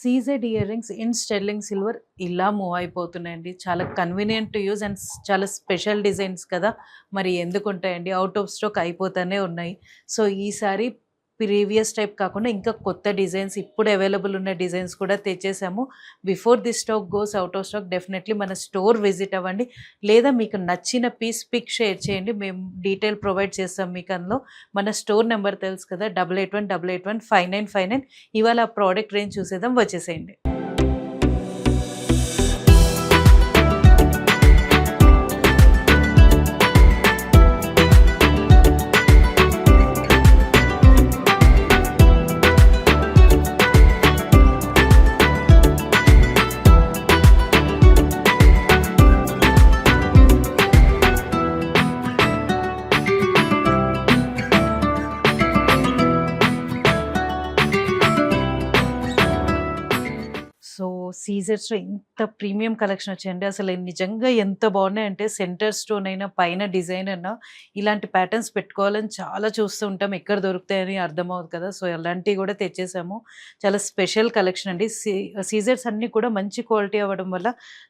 CZ ear rings in sterling silver ఇలా move అయిపోతున్నాయండి. చాలా convenient to use and చాలా special designs కదా! మరి ఎందుకుంటాయండి, ఔట్ ఆఫ్ స్టాక్ అయిపోతూనే ఉన్నాయి. సో, ఈసారి ప్రీవియస్ టైప్ కాకుండా ఇంకా కొత్త డిజైన్స్, ఇప్పుడు అవైలబుల్ ఉన్న డిజైన్స్ కూడా తెచ్చేసాము. Before this stock goes out of stock definitely మన స్టోర్ విజిట్ అవ్వండి. లేదా మీకు నచ్చిన పీస్ పిక్ షేర్ చేయండి. మేము డీటెయిల్ ప్రొవైడ్ చేస్తాం మీకు అందులో. మన స్టోర్ నెంబర్ తెలుసు కదా, 8818815959. ఇవాళ ఆ ప్రోడక్ట్ రేంజ్ చూసేద్దాం, వచ్చేసేయండి. సో, సీజర్స్‌లో ఇంత ప్రీమియం కలెక్షన్ వచ్చాయండి. అసలు నిజంగా ఎంత బాగున్నాయంటే, సెంటర్ స్టోన్ అయినా, పైన డిజైన్ అన్నా, ఇలాంటి ప్యాటర్న్స్ పెట్టుకోవాలని చాలా చూస్తూ ఉంటాం. ఎక్కడ దొరుకుతాయని అర్థమవుదు కదా! సో, అలాంటివి కూడా తెచ్చేసాము. చాలా స్పెషల్ కలెక్షన్ అండి. సీజర్స్ అన్నీ కూడా మంచి క్వాలిటీ అవ్వడం వల్ల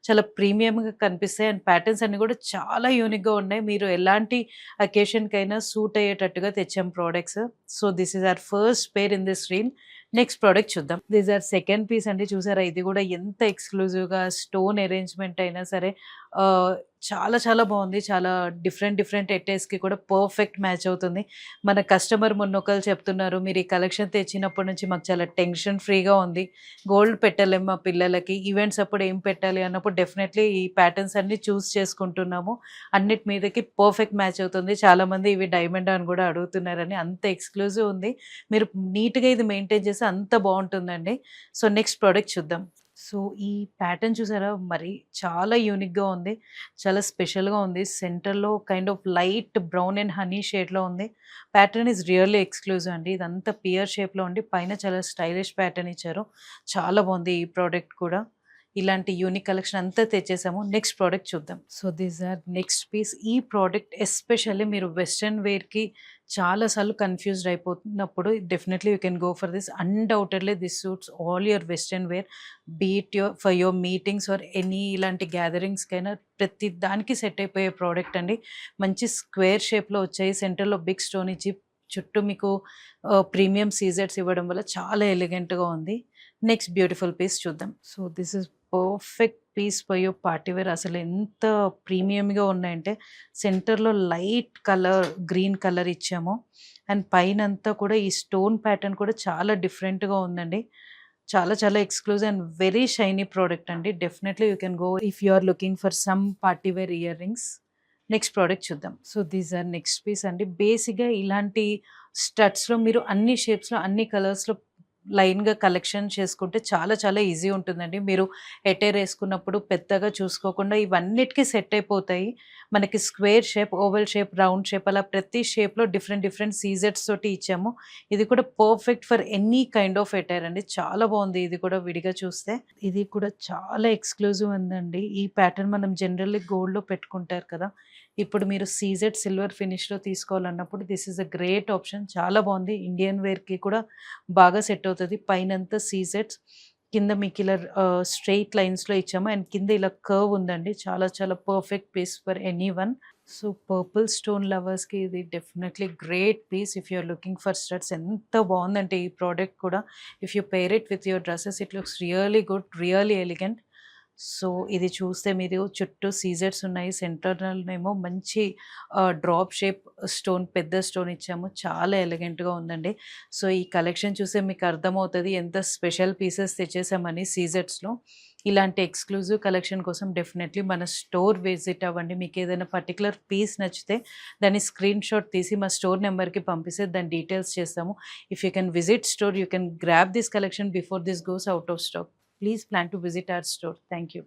చాలా ప్రీమియంగా కనిపిస్తాయి. అండ్ ప్యాటర్న్స్ అన్నీ కూడా చాలా యూనిక్‌గా ఉన్నాయి. మీరు ఎలాంటి అకేషన్‌కైనా సూట్ అయ్యేటట్టుగా తెచ్చాం products. So, this is our first pair in this reel. Next product చూద్దాం. దిస్ ఆర్ సెకండ్ పీస్ అండి. చూసారా, ఇది కూడా ఎంత ఎక్స్క్లూజివ్‌గా స్టోన్ అరేంజ్‌మెంట్ అయినా సరే చాలా చాలా బాగుంది. చాలా డిఫరెంట్ డిఫరెంట్ ఎట్టేస్‌కి కూడా పర్ఫెక్ట్ మ్యాచ్ అవుతుంది. మన కస్టమర్ మొన్నొకళ్ళు చెప్తున్నారు, మీరు ఈ కలెక్షన్ తెచ్చినప్పటి నుంచి మాకు చాలా టెన్షన్ ఫ్రీగా ఉంది. గోల్డ్ పెట్టలేము మా పిల్లలకి. ఈవెంట్స్ అప్పుడు ఏం పెట్టాలి అన్నప్పుడు డెఫినెట్లీ ఈ ప్యాటర్న్స్ అన్నీ చూస్ చేసుకుంటున్నాము. అన్నిటి మీదకి పర్ఫెక్ట్ మ్యాచ్ అవుతుంది. చాలామంది ఇవి డైమండ్ అని కూడా అడుగుతున్నారని, అంత ఎక్స్క్లూజివ్ ఉంది. మీరు నీట్‌గా ఇది మెయింటైన్ చేస్తే అంత బాగుంటుందండి. సో, నెక్స్ట్ ప్రోడక్ట్ చూద్దాం. సో, ఈ ప్యాటర్న్ చూసారా, మరి చాలా యూనిక్‌గా ఉంది. చాలా స్పెషల్‌గా ఉంది. సెంటర్‌లో kind of light brown and honey షేడ్‌లో ఉంది. ప్యాటర్న్ ఈజ్ రియల్లీ ఎక్స్క్లూజివ్ అండి. ఇదంతా పియర్ షేప్‌లో ఉండి పైన చాలా స్టైలిష్ ప్యాటర్న్ ఇచ్చారు. చాలా బాగుంది ఈ ప్రోడక్ట్ కూడా. ఇలాంటి యూనిక్ కలెక్షన్ అంతా తెచ్చేసాము. నెక్స్ట్ ప్రోడక్ట్ చూద్దాం. So, these are next piece. ఈ ప్రోడక్ట్ ఎస్పెషల్లీ మీరు వెస్టర్న్ వేర్‌కి చాలా సార్లు కన్‌ఫ్యూజ్డ్ అయిపోతున్నప్పుడు definitely you can go for this. Undoubtedly this suits all your western wear. Be it for your meetings or any ఇలాంటి గ్యాదరింగ్స్‌కైనా ప్రతి దానికి సెట్ అయిపోయే ప్రోడక్ట్ అండి. మంచి స్క్వేర్ షేప్‌లో వచ్చాయి. సెంటర్‌లో బిగ్ స్టోన్ ఇచ్చి చుట్టూ మీకు ప్రీమియం సీజెట్స్ ఇవ్వడం వల్ల చాలా ఎలిగెంట్‌గా ఉంది. నెక్స్ట్ బ్యూటిఫుల్ పీస్ చూద్దాం. So, this is perfect piece for your party wear. అసలు ఎంత ప్రీమియంగా ఉన్నాయంటే, సెంటర్‌లో లైట్ కలర్ గ్రీన్ కలర్ ఇచ్చాము. అండ్ పైనంతా కూడా ఈ స్టోన్ ప్యాటర్న్ కూడా చాలా డిఫరెంట్‌గా ఉందండి. చాలా చాలా exclusive and very shiny product అండి. Definitely you can go if you are looking for some party wear earrings. Next product చూద్దాం. So, these are next piece అండి. బేసిక్‌గా ఇలాంటి స్టడ్స్‌లో మీరు అన్ని షేప్స్‌లో, అన్ని కలర్స్‌లో లైన్‌గా కలెక్షన్ చేసుకుంటే చాలా చాలా ఈజీ ఉంటుందండి. మీరు ఎటైర్ ఏసుకున్నప్పుడు పెద్దగా చూసుకోకుండా ఇవన్నిటికి సెట్ అయిపోతాయి. మనకి square shape, oval shape, round shape అలా ప్రతి షేప్‌లో డిఫరెంట్ డిఫరెంట్ సీజెట్స్ తోటి ఇచ్చాము. ఇది కూడా perfect for any kind of attire అండి. చాలా బాగుంది ఇది కూడా విడిగా చూస్తే. ఇది కూడా చాలా ఎక్స్క్లూజివ్ ఉందండి. ఈ ప్యాటర్న్ మనం జనరల్లీ గోల్డ్‌లో పెట్టుకుంటారు కదా! ఇప్పుడు మీరు సీజెడ్ సిల్వర్ ఫినిష్‌లో తీసుకోవాలన్నప్పుడు this is a great option. చాలా బాగుంది. ఇండియన్ వేర్‌కి కూడా బాగా సెట్ అవుతది. పైనంతా సీజెడ్స్, కింద మీకు ఇలా స్ట్రెయిట్ లైన్స్‌లో ఇచ్చాము. అండ్ కింద ఇలా కర్వ్ ఉందండి. చాలా చాలా perfect piece for anyone. So, purple stone లవర్స్‌కి ఇది definitely great piece if you are looking for studs. ఎంత బాగుందంటే ఈ ప్రోడక్ట్ కూడా. If you pair it with your dresses it looks really good, really elegant. So, ఇది చూస్తే మీరు చుట్టూ సీజర్స్ ఉన్నాయి. సెంటర్‌లోనేమో మంచి డ్రాప్ షేప్ స్టోన్, పెద్ద స్టోన్ ఇచ్చాము. చాలా ఎలిగెంట్‌గా ఉందండి. సో, ఈ కలెక్షన్ చూస్తే మీకు అర్థమవుతది ఎంత స్పెషల్ పీసెస్ తెచ్చేసామని సీజర్స్‌లో. ఇలాంటి ఎక్స్‌క్లూజివ్ కలెక్షన్ కోసం డెఫినెట్లీ మన స్టోర్ విజిట్ అవ్వండి. మీకు ఏదైనా పర్టిక్యులర్ పీస్ నచ్చితే దాన్ని స్క్రీన్ షాట్ తీసి మా స్టోర్ నెంబర్‌కి పంపిస్తే దాని డీటెయిల్స్ చేస్తాము. If you can visit store, you can grab this collection before this goes out of stock. Please plan to visit our store. Thank you.